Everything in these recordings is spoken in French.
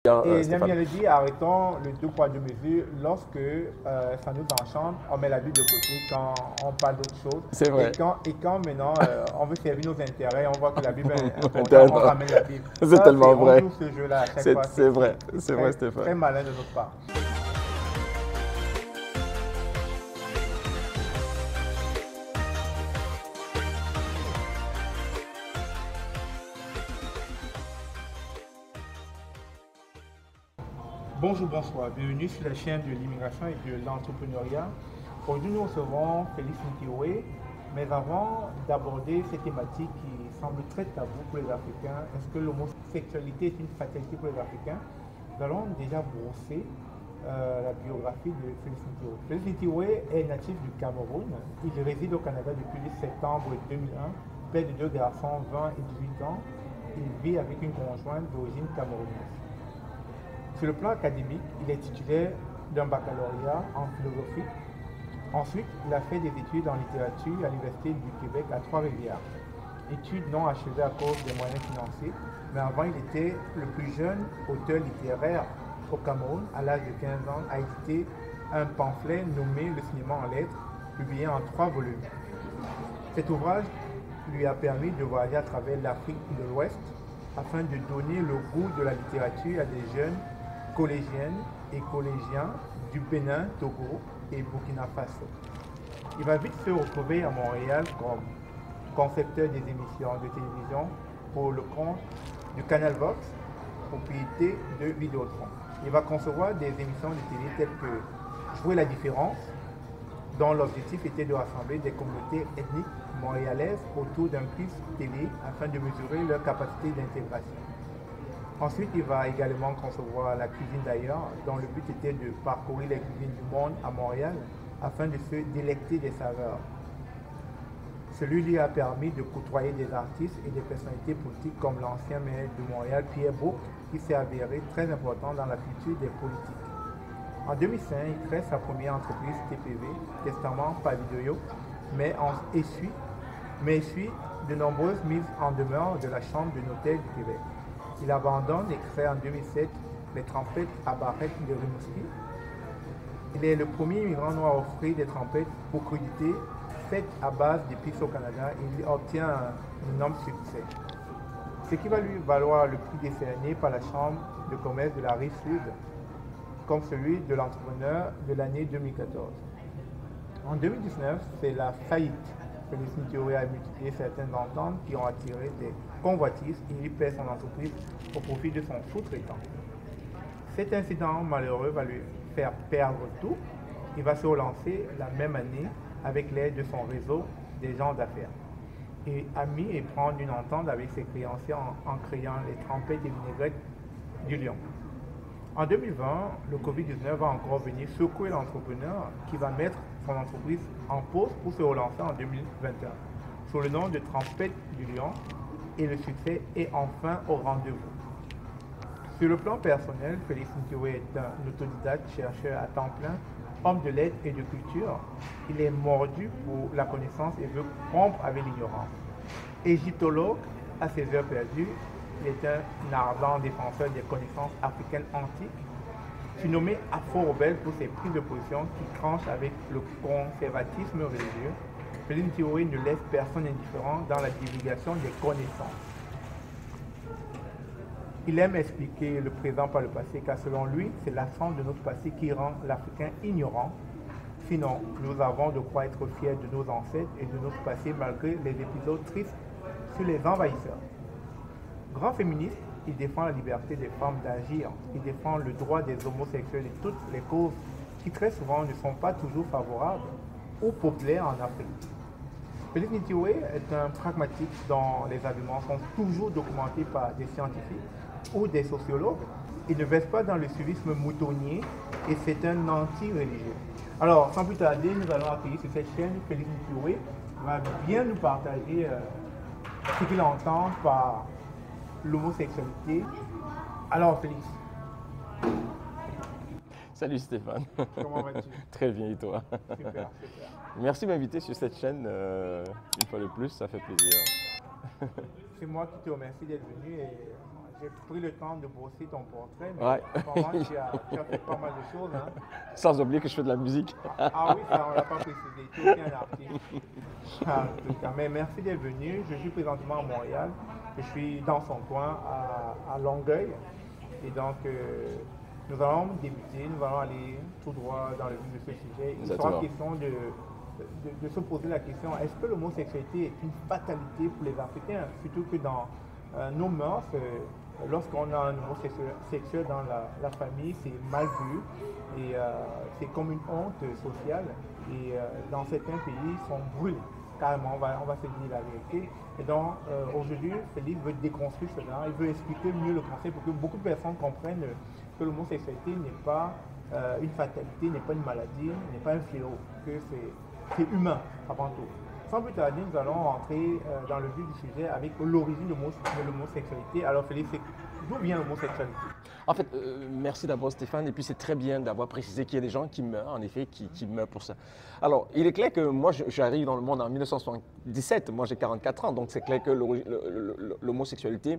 Et j'aime Stéphane. bien le dire, arrêtons le deux poids deux mesures lorsque ça nous enchante, on met la Bible de côté quand on parle d'autre chose. C'est vrai. Et quand maintenant on veut servir nos intérêts, on voit que la Bible est importante, on Intéressant. ramène la Bible. C'est Ça, c'est, tellement on vrai. joue ce jeu-là à chaque C'est fois, c'est vrai. c'est C'est vrai, très, très Stéphane. malin de notre part. Bonjour, bonsoir, bienvenue sur la chaîne de l'immigration et de l'entrepreneuriat. Aujourd'hui, nous recevons Félix Ntiwé, mais avant d'aborder cette thématique qui semble très tabou pour les Africains, est-ce que l'homosexualité est une fatalité pour les Africains? Nous allons déjà brosser la biographie de Félix Ntiwé. Félix Ntiwé est natif du Cameroun. Il réside au Canada depuis septembre 2001, père de deux garçons, 20 et 18 ans. Il vit avec une conjointe d'origine camerounaise. Sur le plan académique, il est titulaire d'un baccalauréat en philosophie. Ensuite, il a fait des études en littérature à l'Université du Québec à Trois-Rivières. Études non achevées à cause des moyens financiers, mais avant, il était le plus jeune auteur littéraire au Cameroun. À l'âge de 15 ans, a édité un pamphlet nommé Le cinéma en lettres, publié en 3 volumes. Cet ouvrage lui a permis de voyager à travers l'Afrique de l'Ouest afin de donner le goût de la littérature à des jeunes collégiennes et collégiens du Bénin, Togo et Burkina Faso. Il va vite se retrouver à Montréal comme concepteur des émissions de télévision pour le compte du Canal Vox, propriété de Vidéotron. Il va concevoir des émissions de télé telles que Jouer la différence, dont l'objectif était de rassembler des communautés ethniques montréalaises autour d'un quiz télé afin de mesurer leur capacité d'intégration. Ensuite, il va également concevoir la cuisine d'ailleurs, dont le but était de parcourir les cuisines du monde à Montréal afin de se délecter des saveurs. Celui lui a permis de côtoyer des artistes et des personnalités politiques comme l'ancien maire de Montréal, Pierre Bourque, qui s'est avéré très important dans la culture des politiques. En 2005, il crée sa première entreprise TPV, Testament par vidéo, mais essuie de nombreuses mises en demeure de la Chambre de notaire du Québec. Il abandonne et crée en 2007 les trompettes à barrette de Rimouski. Il est le premier immigrant noir à offrir des trompettes pour crudité faites à base d'épices au Canada et il obtient un énorme succès. Ce qui va lui valoir le prix décerné par la Chambre de commerce de la Rive-Sud, comme celui de l'entrepreneur de l'année 2014. En 2019, c'est la faillite. Félix Ntiwé a multiplié certaines ententes qui ont attiré des convoitises et il perd son entreprise au profit de son sous-traitant. Cet incident malheureux va lui faire perdre tout. Il va se relancer la même année avec l'aide de son réseau des gens d'affaires. Il a mis et prendre une entente avec ses créanciers en créant les trempettes et vinaigrettes du Lion. En 2020, le Covid-19 va encore venir secouer l'entrepreneur qui va mettre son entreprise en pause pour se relancer en 2021 sous le nom de Trempette du Lion et le succès est enfin au rendez-vous. Sur le plan personnel, Félix Ntiwé est un autodidacte, chercheur à temps plein, homme de lettres et de culture. Il est mordu pour la connaissance et veut rompre avec l'ignorance. Égyptologue à ses heures perdues, il est un ardent défenseur des connaissances africaines antiques, surnommé Afro-rebelle pour ses prises de position qui tranchent avec le conservatisme religieux. Félix Ntiwé ne laisse personne indifférent dans la divulgation des connaissances. Il aime expliquer le présent par le passé car selon lui, c'est l'absence de notre passé qui rend l'Africain ignorant. Sinon, nous avons de quoi être fiers de nos ancêtres et de notre passé malgré les épisodes tristes sur les envahisseurs. Grand féministe, il défend la liberté des femmes d'agir, il défend le droit des homosexuels et toutes les causes qui très souvent ne sont pas toujours favorables ou populaires en Afrique. Félix Ntiwé est un pragmatique dont les arguments sont toujours documentés par des scientifiques ou des sociologues. Il ne verse pas dans le suivisme moutonnier et c'est un anti-religieux. Alors, sans plus tarder, nous allons accueillir sur cette chaîne Félix Ntiwé qui va bien nous partager ce qu'il entend par l'homosexualité. Alors, Félix. Salut Stéphane. Comment vas-tu? Très bien et toi? Super, super. Merci de m'inviter sur cette chaîne une fois de plus, ça fait plaisir. C'est moi qui te remercie d'être venu et j'ai pris le temps de brosser ton portrait, mais Ouais. vraiment, tu as fait pas mal de choses. Hein. Sans oublier que je fais de la musique. Ah oui, ça, on ne l'a pas précisé. Tu es aussi un artiste. En tout cas, mais merci d'être venu. Je suis présentement à Montréal. Je suis dans son coin, à Longueuil. Et donc, nous allons débuter, nous allons aller tout droit dans le vif de ce sujet. Il sera question de se poser la question, est-ce que l'homosexualité est une fatalité pour les Africains? Surtout que dans nos mœurs, lorsqu'on a un homosexuel dans la famille, c'est mal vu et c'est comme une honte sociale. Et dans certains pays, ils sont brûlés. Carrément, on va se dire la vérité. Et donc, aujourd'hui, Félix veut déconstruire cela. Il veut expliquer mieux le concept pour que beaucoup de personnes comprennent que l'homosexualité n'est pas une fatalité, n'est pas une maladie, n'est pas un fléau, que c'est humain avant tout. Sans plus tarder, nous allons rentrer dans le vif du sujet avec l'origine de l'homosexualité. Alors Félix, d'où vient l'homosexualité? En fait, merci d'abord Stéphane, et puis c'est très bien d'avoir précisé qu'il y a des gens qui meurent, en effet, qui meurent pour ça. Alors, il est clair que moi, j'arrive dans le monde en 1977, moi j'ai 44 ans, donc c'est clair que l'homosexualité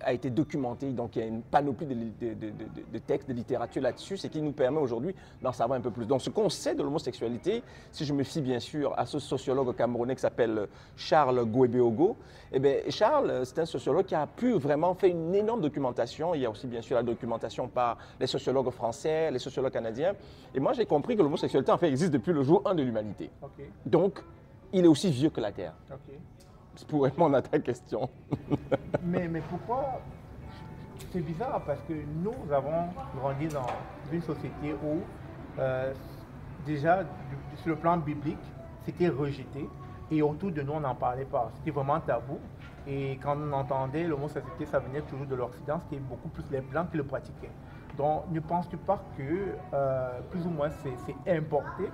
a été documentée, donc il y a une panoplie de textes, de littérature là-dessus, ce qui nous permet aujourd'hui d'en savoir un peu plus. Donc ce qu'on sait de l'homosexualité, si je me fie bien sûr à ce sociologue camerounais qui s'appelle Charles Gouébéogo, eh bien Charles, c'est un sociologue qui a pu vraiment faire une énorme documentation, il y a aussi bien sûr la documentation par les sociologues français, les sociologues canadiens. Et moi, j'ai compris que l'homosexualité, en fait, existe depuis le jour 1 de l'humanité. Okay. Donc, il est aussi vieux que la Terre. Okay. C'est pour répondre à ta question. mais pourquoi? C'est bizarre parce que nous avons grandi dans une société où, déjà, sur le plan biblique, c'était rejeté. Et autour de nous, on n'en parlait pas. C'était vraiment tabou. Et quand on entendait l'homosexualité, ça venait toujours de l'Occident, c'était beaucoup plus les Blancs qui le pratiquaient. Donc, ne penses-tu pas que, plus ou moins, c'est importé?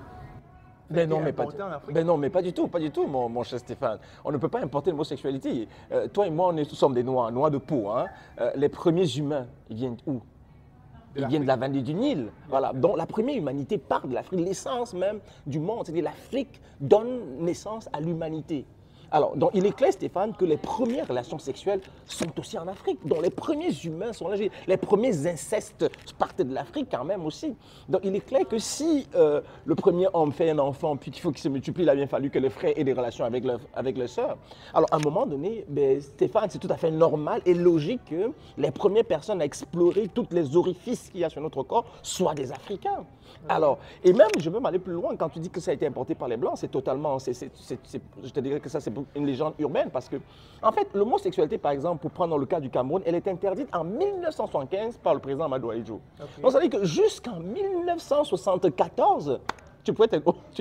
Ben non, mais pas du tout, mon cher Stéphane. On ne peut pas importer l'homosexualité. Toi et moi, nous sommes des Noirs de peau. Hein. Les premiers humains, ils viennent où? Ils viennent de la vallée du Nil. Voilà. Donc la première humanité part de l'Afrique. L'essence même du monde, c'est-à-dire l'Afrique donne naissance à l'humanité. Alors, donc, il est clair, Stéphane, que les premières relations sexuelles sont aussi en Afrique. Donc, les premiers humains sont là. Les premiers incestes partent de l'Afrique quand même aussi. Donc, il est clair que si le premier homme fait un enfant, puis qu'il faut qu'il se multiplie, il a bien fallu que les frères aient des relations avec leurs sœurs. Alors, à un moment donné, ben, Stéphane, c'est tout à fait normal et logique que les premières personnes à explorer tous les orifices qu'il y a sur notre corps soient des Africains. Alors, et même, je veux m'aller plus loin, quand tu dis que ça a été importé par les Blancs, c'est totalement, je te dirais que ça, c'est une légende urbaine, parce que, en fait, l'homosexualité, par exemple, pour prendre le cas du Cameroun, elle est interdite en 1975 par le président Amadou Ahidjo. Okay. Donc, ça veut dire que jusqu'en 1974, tu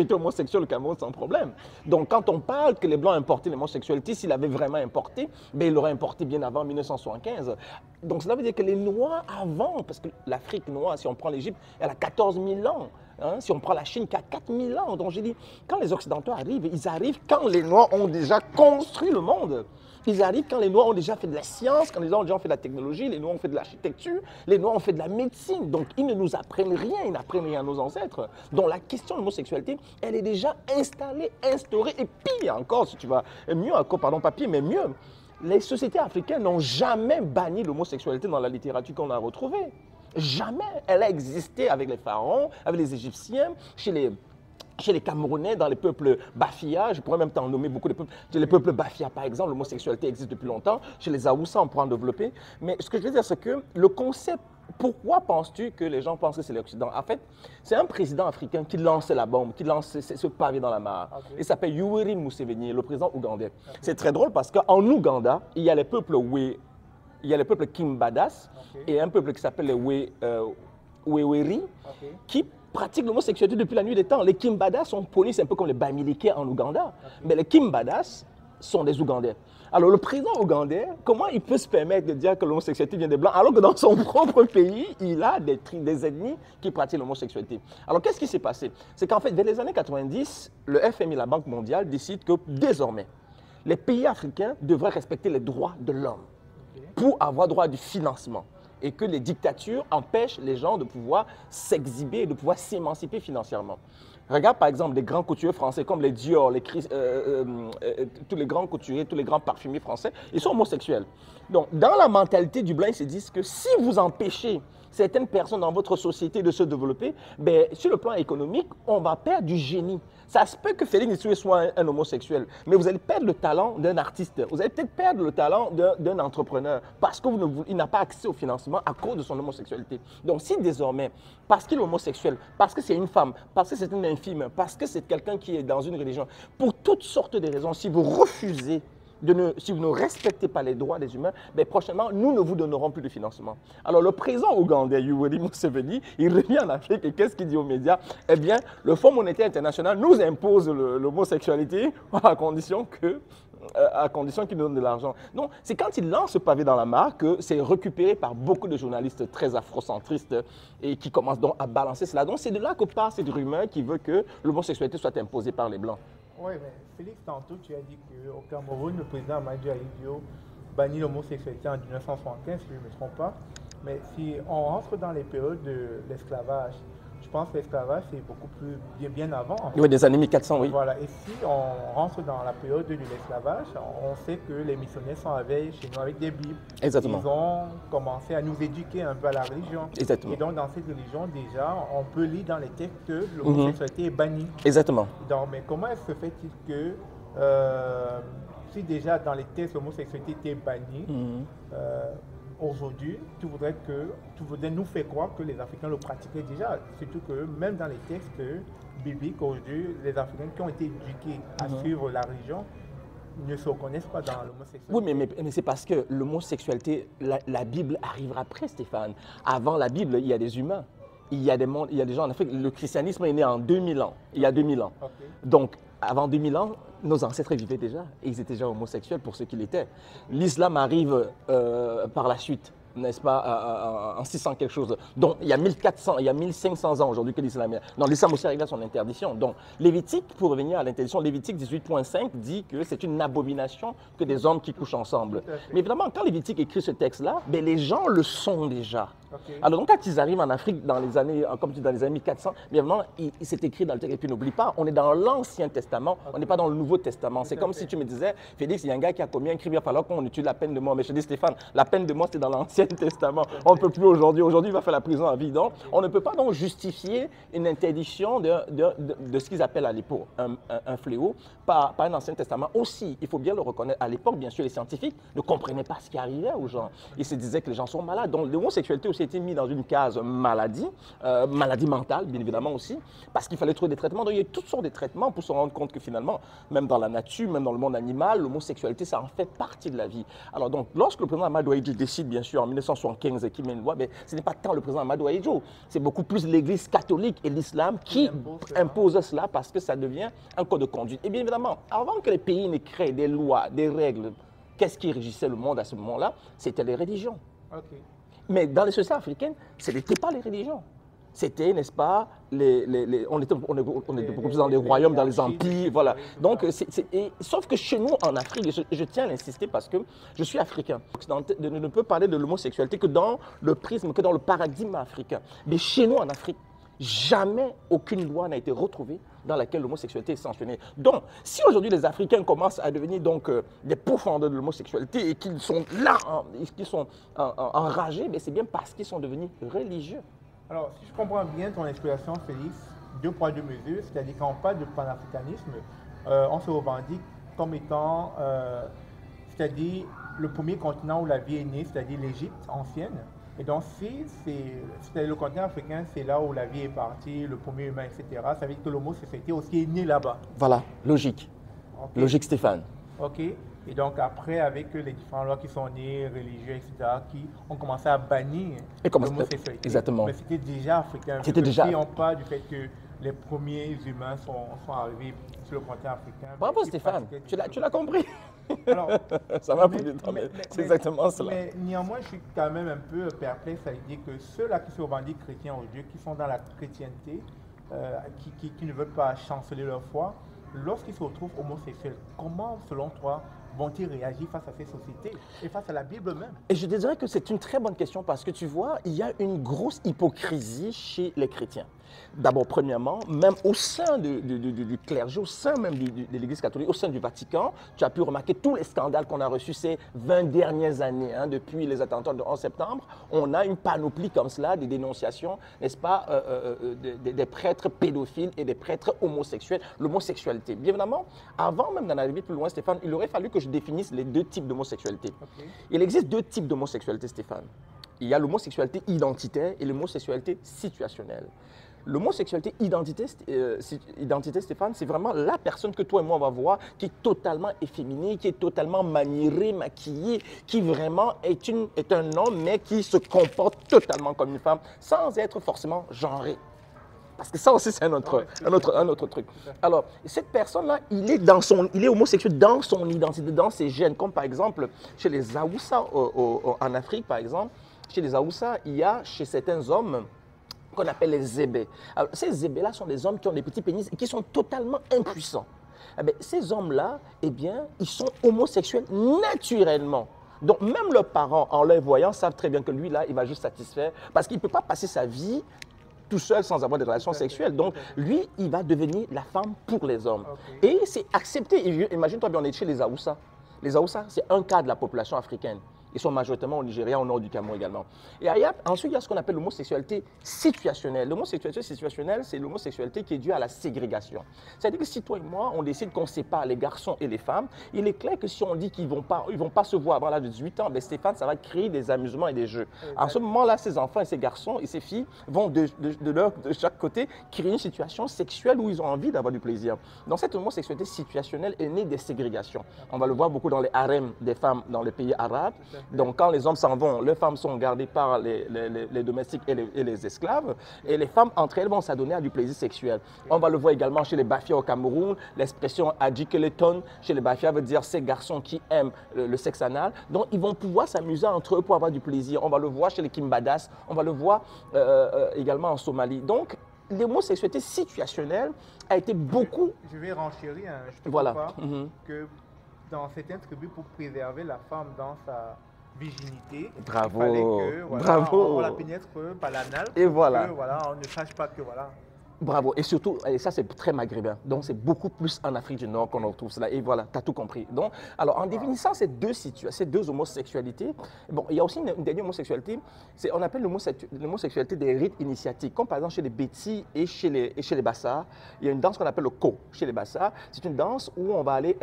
étais homosexuel au Cameroun sans problème. Donc, quand on parle que les Blancs importaient l'homosexualité, s'il avait vraiment importé, ben, il l'aurait importé bien avant 1975. Donc, cela veut dire que les Noirs avant, parce que l'Afrique noire, si on prend l'Égypte, elle a 14 000 ans. Hein, si on prend la Chine qui a 4000 ans. Donc, j'ai dit, quand les Occidentaux arrivent, ils arrivent quand les Noirs ont déjà construit le monde. Ils arrivent quand les Noirs ont déjà fait de la science, quand les Noirs ont déjà fait de la technologie, les Noirs ont fait de l'architecture, les Noirs ont fait de la médecine. Donc, ils ne nous apprennent rien, ils n'apprennent rien à nos ancêtres. Donc, la question de l'homosexualité, elle est déjà installée, instaurée. Et pire encore, si tu vas mieux encore, pardon, papier, mais mieux, les sociétés africaines n'ont jamais banni l'homosexualité dans la littérature qu'on a retrouvée. Jamais. Elle a existé avec les pharaons, avec les Égyptiens, chez les Camerounais, dans les peuples Bafia. Je pourrais même t'en nommer beaucoup de peuples. Chez les peuples Bafia, par exemple, l'homosexualité existe depuis longtemps. Chez les Aoussa, on pourra en développer. Mais ce que je veux dire, c'est que le concept, pourquoi penses-tu que les gens pensent que c'est l'Occident? En fait, c'est un président africain qui lançait la bombe, qui lançait ce pavé dans la mare. Okay. Il s'appelle Yoweri Museveni, le président ougandais. Okay. C'est très drôle parce qu'en Ouganda, il y a les peuples Kimbadas, okay, et un peuple qui s'appelle les Weweri, okay, qui pratiquent l'homosexualité depuis la nuit des temps. Les Kimbadas sont polis, c'est un peu comme les Bamileke en Ouganda, okay, mais les Kimbadas sont des Ougandais. Alors le président ougandais, comment il peut se permettre de dire que l'homosexualité vient des Blancs alors que dans son propre pays, il a des ethnies qui pratiquent l'homosexualité? Alors qu'est-ce qui s'est passé? C'est qu'en fait, vers les années 90, le FMI, la Banque mondiale, décide que désormais, les pays africains devraient respecter les droits de l'homme pour avoir droit du financement. et que les dictatures empêchent les gens de pouvoir s'exhiber et de pouvoir s'émanciper financièrement. Regarde par exemple les grands couturiers français comme les Dior, tous les grands couturiers, tous les grands parfumiers français, ils sont homosexuels. Donc dans la mentalité du blanc, ils se disent que si vous empêchez certaines personnes dans votre société de se développer, ben, sur le plan économique, on va perdre du génie. Ça se peut que Félix Nthioué soit un homosexuel, mais vous allez perdre le talent d'un artiste. Vous allez peut-être perdre le talent d'un entrepreneur parce qu'il n'a pas accès au financement à cause de son homosexualité. Donc si désormais, parce qu'il est homosexuel, parce que c'est une femme, parce que c'est une infime, parce que c'est quelqu'un qui est dans une religion, pour toutes sortes de raisons, si vous refusez si vous ne respectez pas les droits des humains, ben prochainement, nous ne vous donnerons plus de financement. Alors, le président ougandais, Yoweri Museveni, il revient en Afrique et qu'est-ce qu'il dit aux médias? Eh bien, le Fonds monétaire international nous impose l'homosexualité à condition qu'il nous donne de l'argent. Donc, c'est quand il lance ce pavé dans la mare que c'est récupéré par beaucoup de journalistes très afrocentristes et qui commencent donc à balancer cela. Donc, c'est de là que part cette rumeur qui veut que l'homosexualité soit imposée par les Blancs. Oui, mais Félix, tantôt, tu as dit qu'au Cameroun, le président Amadou Ahidjo bannit l'homosexualité en 1975, si je ne me trompe pas. Mais si on rentre dans les périodes de l'esclavage, je pense que l'esclavage, c'est beaucoup plus bien avant. En fait. Oui, des années 1400, oui. Voilà, et si on rentre dans la période de l'esclavage, on sait que les missionnaires sont arrivés chez nous avec des Bibles. Exactement. Ils ont commencé à nous éduquer un peu à la religion. Exactement. Et donc, dans cette religion, déjà, on peut lire dans les textes que l'homosexualité est bannie. Exactement. Donc, mais comment se fait-il que, si déjà dans les textes, l'homosexualité était bannie, aujourd'hui, tu voudrais nous faire croire que les Africains le pratiquaient déjà. Surtout que même dans les textes bibliques, aujourd'hui, les Africains qui ont été éduqués à suivre la religion ne se reconnaissent pas dans l'homosexualité. Oui, mais c'est parce que l'homosexualité, la Bible arrive après, Stéphane. Avant la Bible, il y a des humains. Il y a des gens en Afrique. Le christianisme est né en 2000 ans, il y a 2000 ans. Okay. Donc, avant 2000 ans, nos ancêtres vivaient déjà. Et ils étaient déjà homosexuels pour ce qu'ils étaient. L'islam arrive par la suite, n'est-ce pas, en 600 quelque chose. Donc, il y a 1400, il y a 1500 ans aujourd'hui que l'islam est. Non, l'islam aussi arrive à son interdiction. Donc, Lévitique, pour revenir à l'interdiction, Lévitique 18.5 dit que c'est une abomination que des hommes qui couchent ensemble. Mais évidemment, quand Lévitique écrit ce texte-là, ben, les gens le sont déjà. Okay. Alors, donc, quand ils arrivent en Afrique dans les années, comme tu dis, dans les années 1400, bien évidemment, c'est écrit dans le texte. Et puis, n'oublie pas, on est dans l'Ancien Testament, on n'est pas dans le Nouveau Testament. C'est comme si tu me disais, Félix, il y a un gars qui a commis un crime, il va falloir qu'on utilise la peine de mort. Mais je te dis, Stéphane, la peine de mort, c'est dans l'Ancien Testament. On ne peut plus aujourd'hui. Aujourd'hui, il va faire la prison à vie. Donc, on ne peut pas donc justifier une interdiction de ce qu'ils appellent à l'époque un fléau par un Ancien Testament. Aussi, il faut bien le reconnaître, à l'époque, bien sûr, les scientifiques ne comprenaient pas ce qui arrivait aux gens. Ils se disaient que les gens sont malades. Donc, l'homosexualité aussi a été mise dans une case maladie mentale, bien évidemment aussi, parce qu'il fallait trouver des traitements. Donc, il y a toutes sortes de traitements pour se rendre compte que finalement, même dans la nature, même dans le monde animal, l'homosexualité, ça en fait partie de la vie. Alors, donc, lorsque le président Amadou Ahidjo décide, bien sûr, en 1975, qui met une loi, mais ce n'est pas tant le président Amadou Ahidjo, c'est beaucoup plus l'Église catholique et l'islam qui imposent cela parce que ça devient un code de conduite. Et bien évidemment, avant que les pays ne créent des lois, des règles, qu'est-ce qui régissait le monde à ce moment-là? C'était les religions. Okay. Mais dans les sociétés africaines, ce n'était pas les religions. C'était, n'est-ce pas, on était beaucoup plus dans les royaumes, dans les empires, voilà. Donc, sauf que chez nous, en Afrique, je tiens à insister parce que je suis africain. Je ne peux parler de l'homosexualité que dans le prisme, que dans le paradigme africain. Mais chez nous, en Afrique, jamais aucune loi n'a été retrouvée dans laquelle l'homosexualité est sanctionnée. Donc, si aujourd'hui les Africains commencent à devenir donc des pourfendeurs de l'homosexualité et qu'ils sont là, qu'ils sont enragés, c'est bien parce qu'ils sont devenus religieux. Alors, si je comprends bien ton explication, Félix, 2 poids 2 mesures, c'est-à-dire quand on parle de panafricanisme, on se revendique comme étant, c'est-à-dire le premier continent où la vie est née, c'est-à-dire l'Égypte ancienne. Et donc, si c'est le continent africain, c'est là où la vie est partie, le premier humain, etc., ça veut dire que l'homosexualité aussi est née là-bas. Voilà, logique. Okay. Logique, Stéphane. OK. Et donc, après, avec les différentes lois qui sont nées, religieuses, etc., qui ont commencé à bannir l'homosexualité. Exactement. Mais c'était déjà africain. C'était déjà. Si on parle du fait que les premiers humains sont arrivés sur le continent africain. Bravo, Stéphane. Tu l'as compris. Alors, ça m'a pris du temps, mais c'est exactement cela. Mais néanmoins, je suis quand même un peu perplexe à l'idée que ceux-là qui se revendiquent chrétiens au Dieu, qui sont dans la chrétienté, qui ne veulent pas chanceler leur foi, lorsqu'ils se retrouvent homosexuels, comment, selon toi, vont-ils réagir face à ces sociétés et face à la Bible même? Et je te dirais que c'est une très bonne question parce que tu vois, il y a une grosse hypocrisie chez les chrétiens. D'abord, premièrement, même au sein du clergé, au sein même de l'Église catholique, au sein du Vatican, tu as pu remarquer tous les scandales qu'on a reçus ces 20 dernières années, hein, depuis les attentats du 11 septembre. On a une panoplie comme cela, des dénonciations, n'est-ce pas, des prêtres pédophiles et des prêtres homosexuels, l'homosexualité. Bien évidemment, avant même d'en arriver plus loin, Stéphane, il aurait fallu que je définisse les deux types d'homosexualité. Okay. Il existe deux types d'homosexualité, Stéphane. Il y a l'homosexualité identitaire et l'homosexualité situationnelle. L'homosexualité identité, Stéphane, c'est vraiment la personne que toi et moi on va voir qui est totalement efféminée, qui est totalement maniérée, maquillée, qui vraiment est un homme, mais qui se comporte totalement comme une femme, sans être forcément genré. Parce que ça aussi, c'est un autre truc. Alors, cette personne-là, il est homosexuel dans son identité, dans ses gènes. Comme par exemple, chez les Haoussa en Afrique, par exemple, chez les Haoussa, il y a chez certains hommes qu'on appelle les zébés. Alors, ces zébés-là sont des hommes qui ont des petits pénis et qui sont totalement impuissants. Eh bien, ces hommes-là, eh bien, ils sont homosexuels naturellement. Donc, même leurs parents, en les voyant, savent très bien que lui, là, il va juste satisfaire parce qu'il ne peut pas passer sa vie tout seul sans avoir des relations sexuelles. Donc, lui, il va devenir la femme pour les hommes. Okay. Et c'est accepté. Imagine-toi bien, on est chez les Haoussa. Les Haoussa, c'est un quart de la population africaine. Ils sont majoritairement au Nigeria, au nord du Cameroun également. Et ensuite, il y a ce qu'on appelle l'homosexualité situationnelle. L'homosexualité situationnelle, c'est l'homosexualité qui est due à la ségrégation. C'est-à-dire que si toi et moi, on décide qu'on sépare les garçons et les femmes, il est clair que si on dit qu'ils ne vont pas se voir avant l'âge de 18 ans, ben Stéphane, ça va créer des amusements et des jeux. En ce moment-là, ces enfants et ces garçons et ces filles vont de chaque côté créer une situation sexuelle où ils ont envie d'avoir du plaisir. Donc cette homosexualité situationnelle est née des ségrégations. On va le voir beaucoup dans les harems des femmes dans les pays arabes. Donc, quand les hommes s'en vont, les femmes sont gardées par les domestiques et les esclaves. Et les femmes, entre elles, vont s'adonner à du plaisir sexuel. On va le voir également chez les Bafia au Cameroun. L'expression adjikeleton chez les Bafia veut dire ces garçons qui aiment le sexe anal. Donc, ils vont pouvoir s'amuser entre eux pour avoir du plaisir. On va le voir chez les Kimbadas. On va le voir également en Somalie. Donc, l'homosexualité situationnelle a été beaucoup... Je vais renchérir, hein. Je te voilà. Pas que dans certaines tribus, pour préserver la femme dans sa virginité, bravo, il fallait que, voilà, bravo. On la pénètre par l'anal. Et voilà. Que, voilà. On ne sache pas que voilà. Bravo. Et surtout, et ça c'est très maghrébin, donc c'est beaucoup plus en Afrique du Nord qu'on retrouve cela. Et voilà, tu as tout compris. Donc, alors en définissant ces deux homosexualités, bon, il y a aussi une dernière homosexualité, on appelle l'homosexualité des rites initiatiques, comme par exemple chez les Bétis et chez les Bassas. Il y a une danse qu'on appelle le Ko chez les Bassas. C'est une danse où on va aller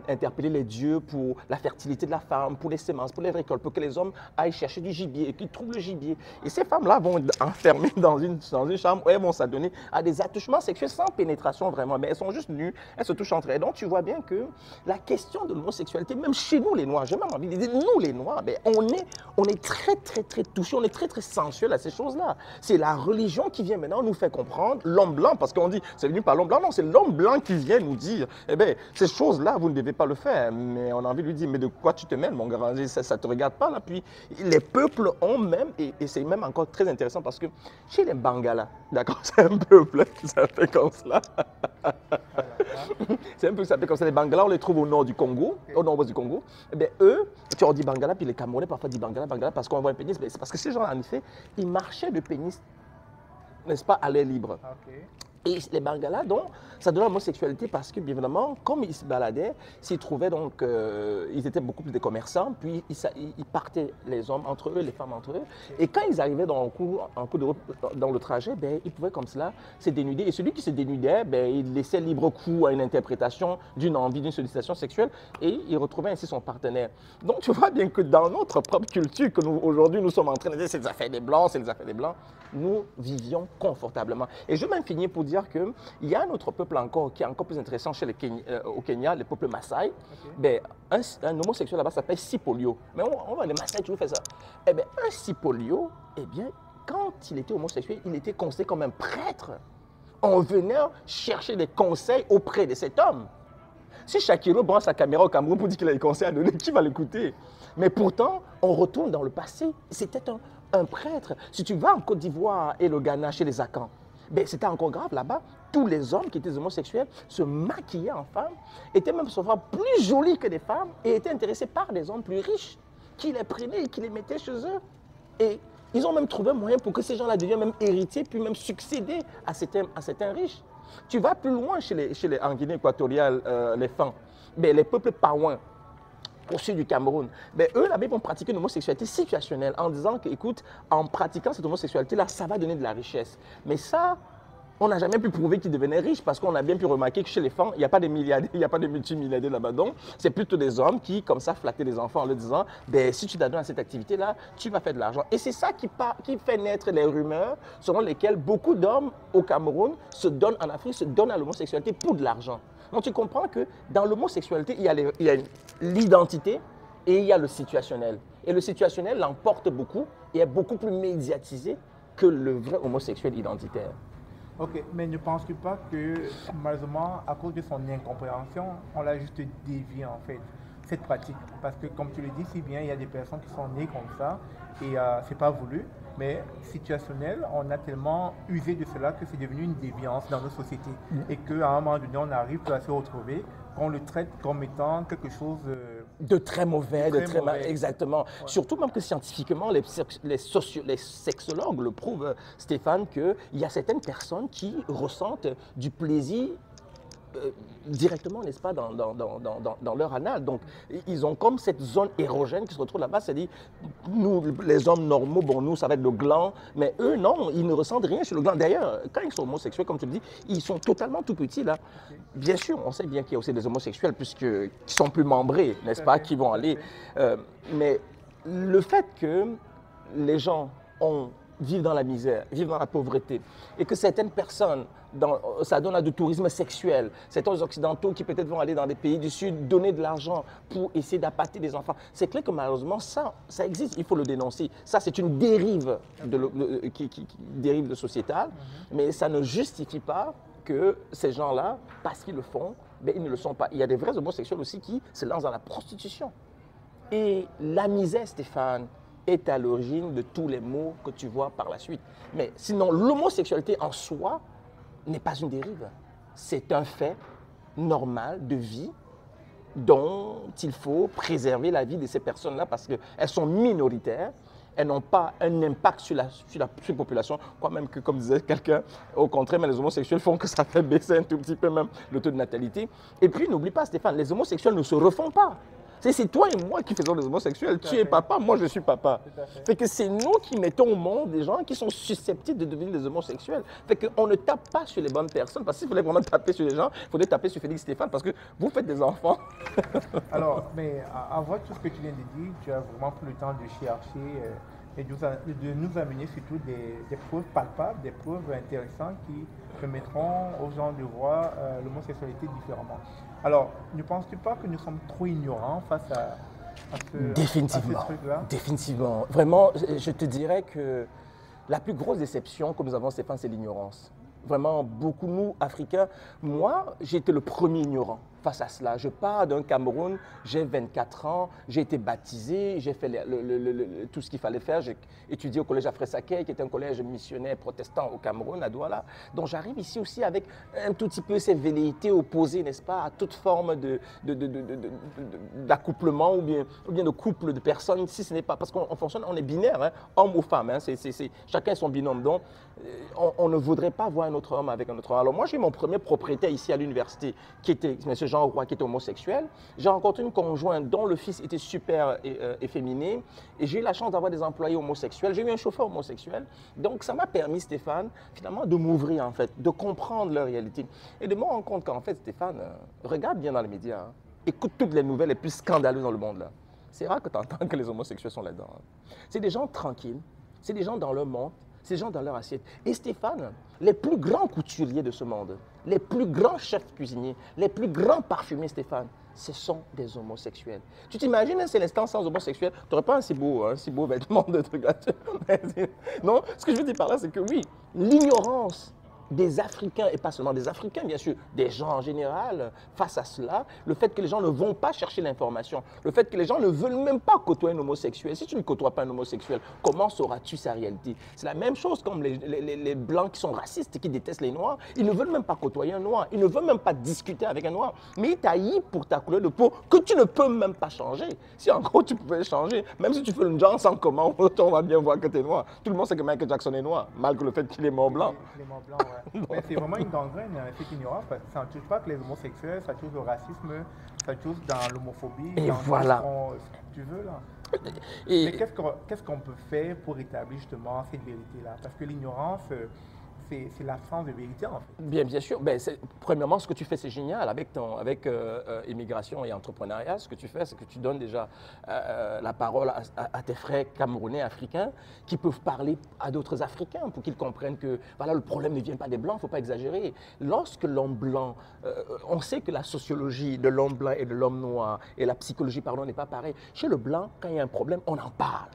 interpeller les dieux pour la fertilité de la femme, pour les semences, pour les récoltes, pour que les hommes aillent chercher du gibier et qu'ils trouvent le gibier. Et ces femmes-là vont être enfermées dans une chambre où elles vont s'adonner à des attouchements sexuels sans pénétration vraiment, mais elles sont juste nues, elles se touchent entre elles. Donc tu vois bien que la question de l'homosexualité, même chez nous les Noirs, j'ai même envie de dire, nous les Noirs, ben, on est très touchés, on est très sensuels à ces choses-là. C'est la religion qui vient maintenant nous faire comprendre, l'homme blanc, parce qu'on dit, c'est venu par l'homme blanc, non, c'est l'homme blanc qui vient nous dire, eh bien, ces choses-là, vous ne devez pas le faire. Mais on a envie de lui dire, mais de quoi tu te mêles, mon grand, ça ne te regarde pas là. Puis les peuples ont même, et c'est même encore très intéressant parce que chez les Bangalas, d'accord, c'est un peuple qui s'appelle comme cela. C'est un peu ça s'appelle comme ça. Les Bangalas, on les trouve au nord du Congo, au nord du Congo. Eh bien, eux, tu leur dis Bangala, puis les Camerounais parfois disent Bangala, parce qu'on voit un pénis. C'est parce que ces gens, en effet, ils marchaient de pénis, n'est-ce pas, à l'air libre. Okay. Et les Bangalas, donc, ça donnait l'homosexualité parce que, bien évidemment, comme ils se baladaient, s'ils trouvaient donc, ils étaient beaucoup plus des commerçants, puis ils partaient, les hommes entre eux, les femmes entre eux. Et quand ils arrivaient dans le trajet, ben, ils pouvaient comme cela se dénuder. Et celui qui se dénudait, ben, il laissait libre cours à une interprétation d'une envie, d'une sollicitation sexuelle, et il retrouvait ainsi son partenaire. Donc, tu vois bien que dans notre propre culture, que aujourd'hui nous sommes en train de dire c'est des affaires des Blancs, c'est des affaires des Blancs, nous vivions confortablement. Et je vais même finir pour dire qu'il y a un autre peuple encore qui est encore plus intéressant au Kenya, le peuple Maasai. Okay. Ben, un homosexuel là-bas s'appelle Sipolio. Mais on va les Maasai toujours faire ça. Eh bien, un Sipolio, eh bien, quand il était homosexuel, il était considéré comme un prêtre. On venait chercher des conseils auprès de cet homme. Si Shakiro prend sa caméra au Cameroun pour dire qu'il a des conseils à donner, qui va l'écouter? Mais pourtant, on retourne dans le passé. C'était un prêtre. Si tu vas en Côte d'Ivoire et le Ghana chez les Akans, ben, c'était encore grave là-bas. Tous les hommes qui étaient homosexuels se maquillaient en femmes, étaient même souvent plus jolis que des femmes et étaient intéressés par des hommes plus riches qui les prenaient et qui les mettaient chez eux. Et ils ont même trouvé un moyen pour que ces gens-là deviennent même héritiers, puis même succéder à certains riches. Tu vas plus loin en Guinée équatoriale, les femmes, ben, les peuples paouins, au sud du Cameroun, ben, eux, là-bas, ils vont pratiquer une homosexualité situationnelle en disant que, écoute, en pratiquant cette homosexualité-là, ça va donner de la richesse. Mais ça, on n'a jamais pu prouver qu'ils devenaient riches parce qu'on a bien pu remarquer que chez les femmes, il n'y a pas de milliardaires, il n'y a pas de multimilliardaires là-bas. Donc, c'est plutôt des hommes qui, comme ça, flattaient les enfants en leur disant, ben, si tu t'adonnes à cette activité-là, tu vas faire de l'argent. Et c'est ça qui fait naître les rumeurs selon lesquelles beaucoup d'hommes au Cameroun se donnent en Afrique, se donnent à l'homosexualité pour de l'argent. Donc, tu comprends que dans l'homosexualité, il y a l'identité et il y a le situationnel. Et le situationnel l'emporte beaucoup et est beaucoup plus médiatisé que le vrai homosexuel identitaire. Ok, mais ne penses-tu pas que malheureusement, à cause de son incompréhension, on l'a juste dévié en fait, cette pratique? Parce que comme tu le dis si bien, il y a des personnes qui sont nées comme ça et c'est pas voulu, mais situationnel, on a tellement usé de cela que c'est devenu une déviance dans nos sociétés et qu'à un moment donné, on arrive à se retrouver qu'on le traite comme étant quelque chose de très mauvais, de très mal, exactement. Ouais. Surtout même que scientifiquement, les sexologues le prouvent, Stéphane, qu'il y a certaines personnes qui ressentent du plaisir directement, n'est-ce pas, dans leur anal. Donc, ils ont comme cette zone érogène qui se retrouve là-bas. C'est-à-dire, nous, les hommes normaux, bon, nous, ça va être le gland, mais eux, non, ils ne ressentent rien sur le gland. D'ailleurs, quand ils sont homosexuels, comme tu le dis, ils sont totalement tout petits, là. Bien sûr, on sait bien qu'il y a aussi des homosexuels, qui sont plus membrés, n'est-ce pas, qui vont aller. Mais le fait que les gens vivent dans la misère, vivent dans la pauvreté, et que certaines personnes, ça donne à du tourisme sexuel, certains occidentaux qui peut-être vont aller dans des pays du Sud, donner de l'argent pour essayer d'appâter des enfants. C'est clair que malheureusement, ça existe, il faut le dénoncer. Ça, c'est une dérive dérive sociétale, mais ça ne justifie pas que ces gens-là, parce qu'ils le font, ben, ils ne le sont pas. Il y a des vrais homosexuels aussi qui se lancent dans la prostitution. Et la misère, Stéphane, est à l'origine de tous les maux que tu vois par la suite. Mais sinon, l'homosexualité en soi n'est pas une dérive. C'est un fait normal de vie dont il faut préserver la vie de ces personnes-là parce qu'elles sont minoritaires, elles n'ont pas un impact sur la population, quoi même que, comme disait quelqu'un, au contraire, mais les homosexuels font que ça fait baisser un tout petit peu même le taux de natalité. Et puis, n'oublie pas, Stéphane, les homosexuels ne se refont pas. C'est toi et moi qui faisons les homosexuels. Tu es papa, moi je suis papa. Fait que c'est nous qui mettons au monde des gens qui sont susceptibles de devenir des homosexuels. Fait qu'on ne tape pas sur les bonnes personnes. Parce qu'il fallait vraiment taper sur les gens, il faudrait taper sur Félix Stéphane parce que vous faites des enfants. Alors, mais à voir tout ce que tu viens de dire, tu as vraiment pris le temps de chercher et de nous amener surtout des preuves palpables, des preuves intéressantes qui permettront aux gens de voir l'homosexualité différemment. Alors, ne penses-tu pas que nous sommes trop ignorants face à ce truc-là? Définitivement. Vraiment, je te dirais que la plus grosse déception que nous avons, Stéphane, c'est l'ignorance. Vraiment, beaucoup, nous, Africains, moi, j'ai été le premier ignorant face à cela. Je pars d'un Cameroun, j'ai 24 ans, j'ai été baptisé, j'ai fait tout ce qu'il fallait faire. J'ai étudié au collège Afré-Saké, qui est un collège missionnaire protestant au Cameroun, à Douala. Donc j'arrive ici aussi avec un tout petit peu ces velléités opposées, n'est-ce pas, à toute forme d'accouplement ou bien de couple de personnes, si ce n'est pas, parce qu'on fonctionne, on est binaire, hein, homme ou femme, hein, chacun son binôme. Donc on ne voudrait pas voir un autre homme avec un autre homme. Alors moi, j'ai mon premier propriétaire ici à l'université, qui était M. Jean Roy, qui était homosexuel. J'ai rencontré une conjointe dont le fils était super efféminé. Et j'ai eu la chance d'avoir des employés homosexuels. J'ai eu un chauffeur homosexuel. Donc ça m'a permis, Stéphane, finalement, de m'ouvrir, en fait, de comprendre leur réalité. Et de me rendre compte qu'en fait, Stéphane, regarde bien dans les médias, hein, écoute toutes les nouvelles les plus scandaleuses dans le monde, là. C'est rare que tu entends que les homosexuels sont là-dedans. Hein. C'est des gens tranquilles, c'est des gens dans leur monde, ces gens dans leur assiette. Et Stéphane, les plus grands couturiers de ce monde, les plus grands chefs cuisiniers, les plus grands parfumiers, Stéphane, ce sont des homosexuels. Tu t'imagines un seul instant sans homosexuel, tu n'aurais pas un si beau vêtement de trucs. Non, ce que je veux dire par là, c'est que oui, l'ignorance des Africains, et pas seulement des Africains, bien sûr, des gens en général, face à cela, le fait que les gens ne vont pas chercher l'information, le fait que les gens ne veulent même pas côtoyer un homosexuel. Si tu ne côtoies pas un homosexuel, comment sauras-tu sa réalité? C'est la même chose comme les Blancs qui sont racistes et qui détestent les Noirs. Ils ne veulent même pas côtoyer un Noir, ils ne veulent même pas discuter avec un Noir, mais ils t'haïssent pour ta couleur de peau que tu ne peux même pas changer. Si en gros tu pouvais changer, même si tu fais une danse en comment, on va bien voir que tu es noir. Tout le monde sait que Michael Jackson est noir, malgré le fait qu'il est mort blanc. Il est mort blanc, ouais. Mais c'est vraiment une gangrène, cette ignorance, parce que ça ne touche pas que les homosexuels, ça touche le racisme, ça touche dans l'homophobie, Et dans voilà. ce que tu veux là. Et Mais qu'est-ce qu'on peut faire pour établir justement cette vérité-là? Parce que l'ignorance, c'est l'absence de vérité en fait. bien sûr. Ben, premièrement, ce que tu fais, c'est génial avec immigration et entrepreneuriat. Ce que tu fais, c'est que tu donnes déjà la parole à tes frères camerounais, africains, qui peuvent parler à d'autres Africains pour qu'ils comprennent que voilà, le problème ne vient pas des Blancs, il ne faut pas exagérer. Lorsque l'homme blanc, on sait que la sociologie de l'homme blanc et de l'homme noir, et la psychologie, pardon, n'est pas pareille. Chez le blanc, quand il y a un problème, on en parle.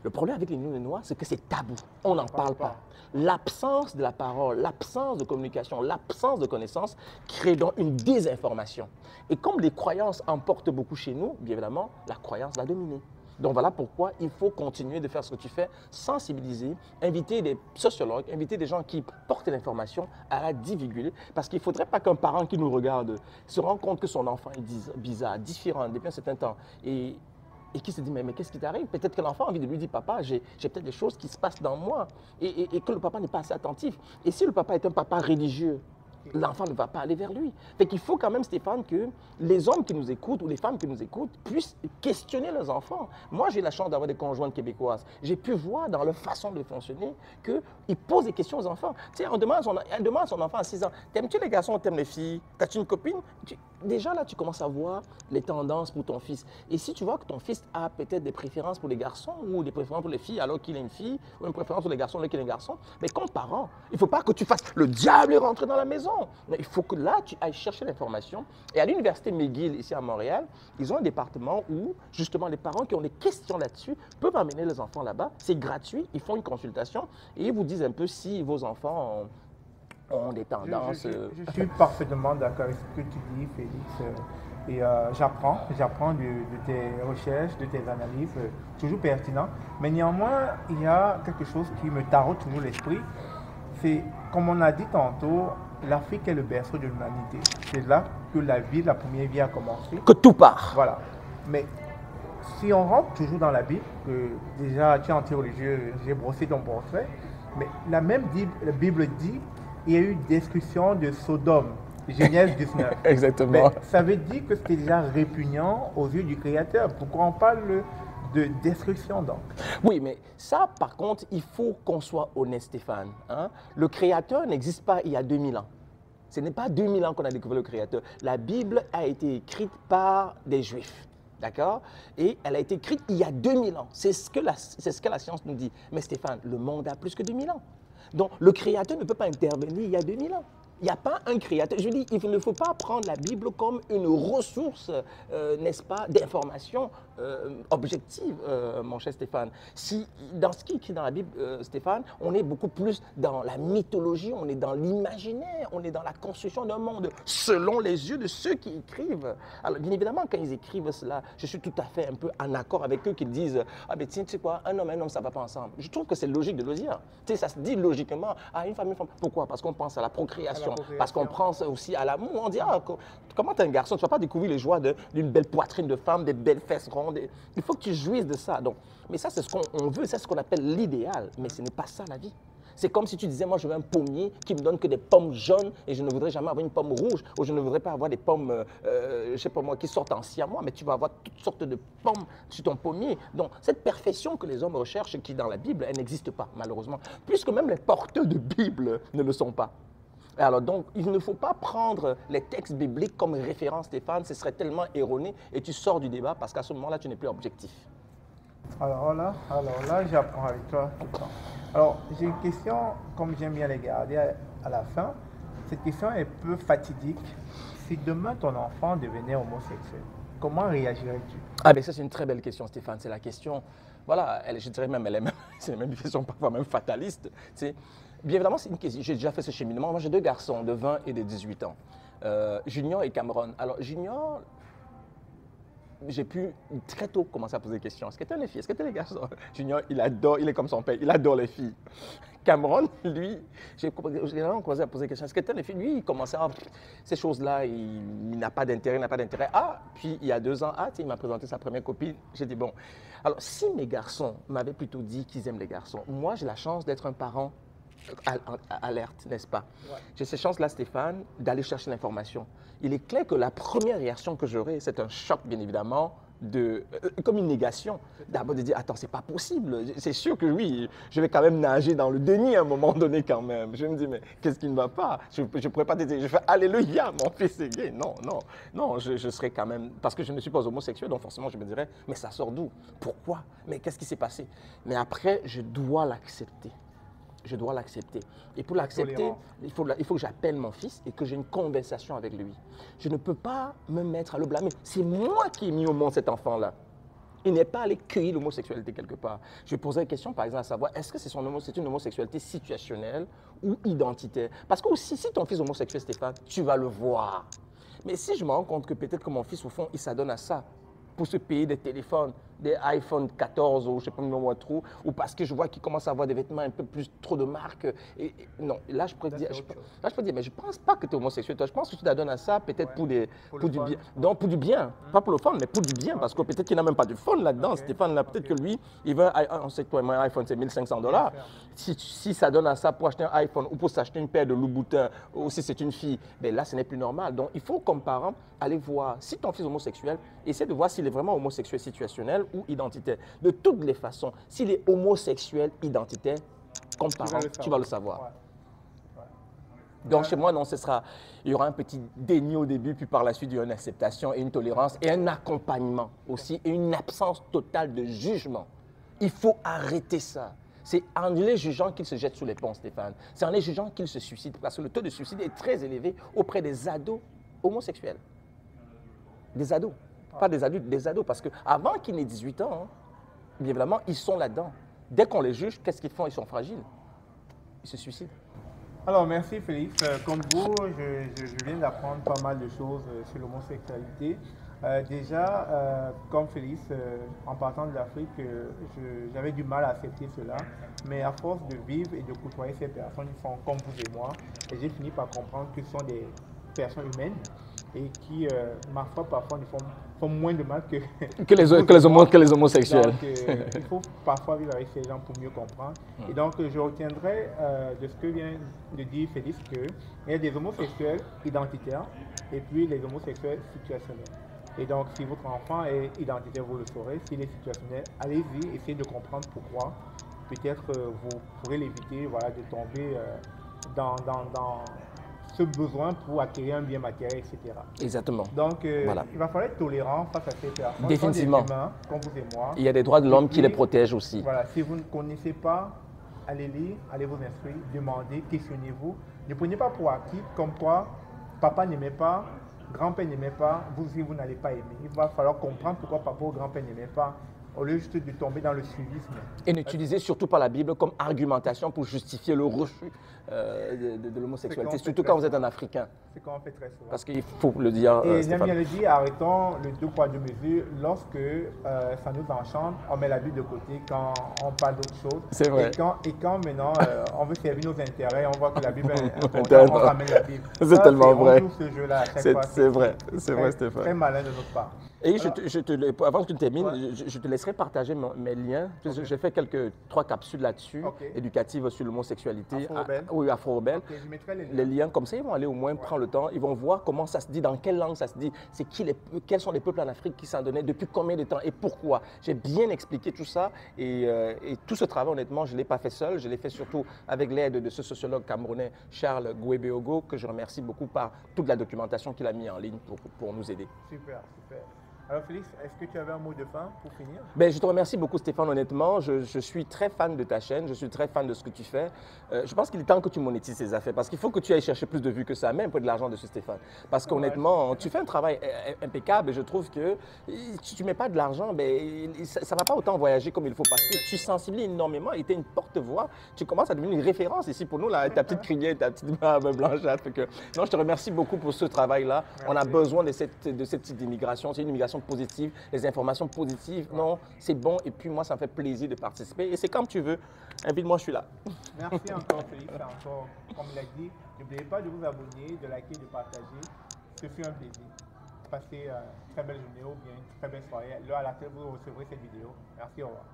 Le problème avec les noirs, c'est que c'est tabou. On n'en parle pas. L'absence de la parole, l'absence de communication, l'absence de connaissances crée donc une désinformation. Et comme les croyances emportent beaucoup chez nous, bien évidemment, la croyance va dominer. Donc voilà pourquoi il faut continuer de faire ce que tu fais, sensibiliser, inviter des sociologues, inviter des gens qui portent l'information à la divulguer. Parce qu'il ne faudrait pas qu'un parent qui nous regarde se rende compte que son enfant est bizarre, différent depuis un certain temps. Et qui se dit, mais qu'est-ce qui t'arrive? Peut-être que l'enfant a envie de lui dire, papa, j'ai peut-être des choses qui se passent dans moi, et que le papa n'est pas assez attentif. Et si le papa est un papa religieux, l'enfant ne va pas aller vers lui. Fait qu'il faut quand même, Stéphane, que les hommes qui nous écoutent ou les femmes qui nous écoutent puissent questionner leurs enfants. Moi, j'ai la chance d'avoir des conjointes québécoises. J'ai pu voir dans leur façon de fonctionner qu'ils posent des questions aux enfants. Tu sais, elle demande à son enfant à 6 ans, t'aimes-tu les garçons ou t'aimes les filles? T'as-tu une copine? Déjà là, tu commences à voir les tendances pour ton fils. Et si tu vois que ton fils a peut-être des préférences pour les garçons ou des préférences pour les filles alors qu'il est une fille, ou une préférence pour les garçons alors qu'il est un garçon, mais comme parent, il ne faut pas que tu fasses le diable est rentré dans la maison. Mais il faut que là, tu ailles chercher l'information. Et à l'université McGill, ici à Montréal, ils ont un département où, justement, les parents qui ont des questions là-dessus peuvent amener les enfants là-bas. C'est gratuit, ils font une consultation et ils vous disent un peu si vos enfants ont des tendances. Je suis parfaitement d'accord avec ce que tu dis, Félix. Et j'apprends de tes recherches, de tes analyses, toujours pertinents. Mais néanmoins, il y a quelque chose qui me taraude toujours l'esprit. C'est, comme on a dit tantôt, l'Afrique est le berceau de l'humanité. C'est là que la première vie a commencé. Que tout part. Voilà. Mais si on rentre toujours dans la Bible, déjà tu es anti-religieux, j'ai brossé ton portrait, mais la Bible dit il y a eu une destruction de Sodome, Genèse 19. Exactement. Mais ça veut dire que c'était déjà répugnant aux yeux du Créateur. Pourquoi on parle de destruction donc? Oui, mais ça, par contre, il faut qu'on soit honnête, Stéphane. Hein? Le Créateur n'existe pas il y a 2000 ans. Ce n'est pas 2000 ans qu'on a découvert le Créateur. La Bible a été écrite par des Juifs. D'accord? Et elle a été écrite il y a 2000 ans. C'est ce que la science nous dit. Mais Stéphane, le monde a plus que 2000 ans. Donc, le Créateur ne peut pas intervenir il y a 2000 ans. Il n'y a pas un créateur. Je dis, il ne faut pas prendre la Bible comme une ressource, n'est-ce pas, d'information objective, mon cher Stéphane. Si, dans ce qui est écrit dans la Bible, Stéphane, on est beaucoup plus dans la mythologie, on est dans l'imaginaire, on est dans la construction d'un monde selon les yeux de ceux qui écrivent. Alors, bien évidemment, quand ils écrivent cela, je suis tout à fait un peu en accord avec eux qui disent « Ah, ben tiens, tu sais quoi, un homme, ça ne va pas ensemble. » Je trouve que c'est logique de le dire. Tu sais, ça se dit logiquement « Ah, une femme. » Pourquoi? Parce qu'on pense à la procréation. Parce qu'on pense aussi à l'amour. On dit, ah, comment tu es un garçon, tu ne vas pas découvrir les joies d'une belle poitrine de femme, des belles fesses rondes. Il faut que tu jouisses de ça. Donc, mais ça, c'est ce qu'on veut, c'est ce qu'on appelle l'idéal. Mais ce n'est pas ça la vie. C'est comme si tu disais, moi, je veux un pommier qui me donne que des pommes jaunes et je ne voudrais jamais avoir une pomme rouge ou je ne voudrais pas avoir des pommes, je ne sais pas moi, qui sortent en siamois, mais tu vas avoir toutes sortes de pommes sur ton pommier. Donc, cette perfection que les hommes recherchent, qui dans la Bible, elle n'existe pas, malheureusement. Puisque même les porteurs de Bible ne le sont pas. Alors donc, il ne faut pas prendre les textes bibliques comme référence, Stéphane, ce serait tellement erroné et tu sors du débat parce qu'à ce moment-là, tu n'es plus objectif. Alors là, j'apprends avec toi tout le temps. Alors, j'ai une question, comme j'aime bien les garder à la fin. Cette question est peu fatidique. Si demain ton enfant devenait homosexuel, comment réagirais-tu? Ah ben ça, c'est une très belle question, Stéphane. C'est la question, voilà, je dirais même, c'est même une question parfois même fataliste, tu sais. Bien évidemment, c'est une question. J'ai déjà fait ce cheminement. Moi, j'ai 2 garçons de 20 et de 18 ans. Junior et Cameron. Alors, Junior, j'ai pu très tôt commencer à poser des questions. Est-ce que t'es les filles? Est-ce que t'es les garçons? Junior, il adore, il est comme son père, il adore les filles. Cameron, lui, j'ai commencé à poser des questions. Est-ce que t'es les filles? Lui, il commençait à... Ces choses-là, il n'a pas d'intérêt, n'a pas d'intérêt. Ah, puis il y a 2 ans, il m'a présenté sa première copine. J'ai dit, bon, alors si mes garçons m'avaient plutôt dit qu'ils aiment les garçons, moi, j'ai la chance d'être un parent alerte, n'est-ce pas? Ouais. J'ai cette chance-là, Stéphane, d'aller chercher l'information. Il est clair que la première réaction que j'aurai, c'est un choc, bien évidemment, comme une négation. D'abord de dire, attends, c'est pas possible. C'est sûr que oui, je vais quand même nager dans le déni à un moment donné quand même. Je me dis, mais qu'est-ce qui ne va pas? Je ne pourrais pas te dire, je fais, alléluia, mon fils est gay. Non, non, non, je serais quand même, parce que je ne suis pas homosexuel, donc forcément je me dirais, mais ça sort d'où? Pourquoi? Mais qu'est-ce qui s'est passé? Mais après, je dois l'accepter. Je dois l'accepter. Et pour l'accepter, il faut que j'appelle mon fils et que j'ai une conversation avec lui. Je ne peux pas me mettre à le blâmer. C'est moi qui ai mis au monde cet enfant-là. Il n'est pas allé cueillir l'homosexualité quelque part. Je poserai une question, par exemple, à savoir, est-ce que c'est une homosexualité situationnelle ou identitaire? Parce que aussi, si ton fils est homosexuel, Stéphane, tu vas le voir. Mais si je me rends compte que peut-être que mon fils, au fond, il s'adonne à ça, pour se payer des téléphones, des iPhone 14 ou je ne sais pas moi trop, ou parce que je vois qu'il commence à avoir des vêtements un peu plus trop de marque. Non, là je pourrais dire, mais je ne pense pas que tu es homosexuel. Toi, je pense que tu t'adonnes à ça peut-être pour du bien. Donc pour du bien, pas pour le fun, mais pour du bien, parce que peut-être qu'il n'a même pas de fun là-dedans. Stéphane, là, peut-être que lui, il veut, on sait que toi, un iPhone c'est 1500 $. Si ça donne à ça pour acheter un iPhone ou pour s'acheter une paire de Louboutin, ou si c'est une fille, ben là ce n'est plus normal. Donc il faut comme parent aller voir, si ton fils est homosexuel, essaie de voir s'il est vraiment homosexuel situationnel ou identitaire. De toutes les façons, s'il est homosexuel identitaire, comme parent, tu vas le savoir. Ouais. Ouais. Donc chez moi, non, il y aura un petit déni au début, puis par la suite, il y aura une acceptation et une tolérance et un accompagnement aussi, et une absence totale de jugement. Il faut arrêter ça. C'est en les jugeant qu'ils se jettent sous les ponts, Stéphane. C'est en les jugeant qu'ils se suicident, parce que le taux de suicide est très élevé auprès des ados homosexuels. Des ados. Pas des adultes, des ados, parce qu'avant qu'ils n'aient 18 ans, hein, bien évidemment, ils sont là-dedans. Dès qu'on les juge, qu'est-ce qu'ils font? Ils sont fragiles. Ils se suicident. Alors, merci Félix. Comme vous, je viens d'apprendre pas mal de choses sur l'homosexualité. Déjà, comme Félix, en partant de l'Afrique, j'avais du mal à accepter cela. Mais à force de vivre et de côtoyer ces personnes, ils sont comme vous et moi. Et j'ai fini par comprendre que ce sont des personnes humaines et qui, ma foi, parfois, font moins de mal que les homosexuels. Donc, il faut parfois vivre avec ces gens pour mieux comprendre. Et donc, je retiendrai de ce que vient de dire Félix qu'il y a des homosexuels identitaires et puis les homosexuels situationnels. Et donc, si votre enfant est identitaire, vous le saurez. S'il est situationnel, allez-y, essayez de comprendre pourquoi. Peut-être vous pourrez l'éviter, voilà, de tomber dans ce besoin pour acquérir un bien matériel, etc. Exactement. Donc, voilà. Il va falloir être tolérant face à ces personnes. Définitivement. Des humains, comme vous et moi. Il y a des droits de l'homme qui les protègent aussi. Voilà, si vous ne connaissez pas, allez lire, allez vous instruire, demandez, questionnez-vous. Ne prenez pas pour acquis comme quoi papa n'aimait pas, grand-père n'aimait pas, vous aussi vous n'allez pas aimer. Il va falloir comprendre pourquoi papa ou grand-père n'aimait pas, au lieu juste de tomber dans le suivisme. Et n'utilisez surtout pas la Bible comme argumentation pour justifier le refus de l'homosexualité, surtout quand vous êtes un Africain. C'est qu'on fait très souvent. Parce qu'il faut le dire. Et j'aime bien le dire, arrêtons le 2 poids 2 mesures. Lorsque ça nous enchante, on met la Bible de côté quand on parle d'autre chose. C'est vrai. Et quand maintenant on veut servir nos intérêts, on voit que la Bible est importante, on ramène la Bible. C'est tellement vrai. On joue ce jeu-là à chaque fois. C'est vrai, Stéphane. Très malin de notre part. Et avant que tu termines, je te laisserai partager mes liens. Okay. J'ai fait 3 capsules là-dessus, éducatives sur l'homosexualité. Oui, Afro-Rebelle. Okay, je mettrai les liens comme ça, ils vont aller au moins prendre le temps. Ils vont voir comment ça se dit, dans quelle langue ça se dit, quels sont les peuples en Afrique qui s'en donnaient, depuis combien de temps et pourquoi. J'ai bien expliqué tout ça et tout ce travail, honnêtement, je ne l'ai pas fait seul. Je l'ai fait surtout avec l'aide de ce sociologue camerounais, Charles Gouébéogo, que je remercie beaucoup par toute la documentation qu'il a mis en ligne pour nous aider. Super, super. Alors Félix, est-ce que tu avais un mot de fin pour finir? Ben, je te remercie beaucoup Stéphane, honnêtement. Je suis très fan de ta chaîne, je suis très fan de ce que tu fais. Je pense qu'il est temps que tu monétises ces affaires parce qu'il faut que tu ailles chercher plus de vues que ça, même pour de l'argent dessus Stéphane. Parce qu'honnêtement, tu fais un travail impeccable et je trouve que si tu ne mets pas de l'argent, ben, ça ne va pas autant voyager comme il faut parce que tu sensibilises énormément et tu es une porte-voix. Tu commences à devenir une référence ici pour nous, là, ta petite crinière, ta petite barbe blanchâtre. Non, je te remercie beaucoup pour ce travail-là. On a besoin de cette type d'immigration. C'est une immigration positive, les informations positives. Non, c'est bon. Et puis moi, ça me fait plaisir de participer. Et c'est comme tu veux. Invite-moi, je suis là. Merci encore, Félix. Encore, comme il a dit, n'oubliez pas de vous abonner, de liker, de partager. Ce fut un plaisir. Passez une très belle journée ou bien une très belle soirée. L'heure à laquelle vous recevrez cette vidéo. Merci, au revoir.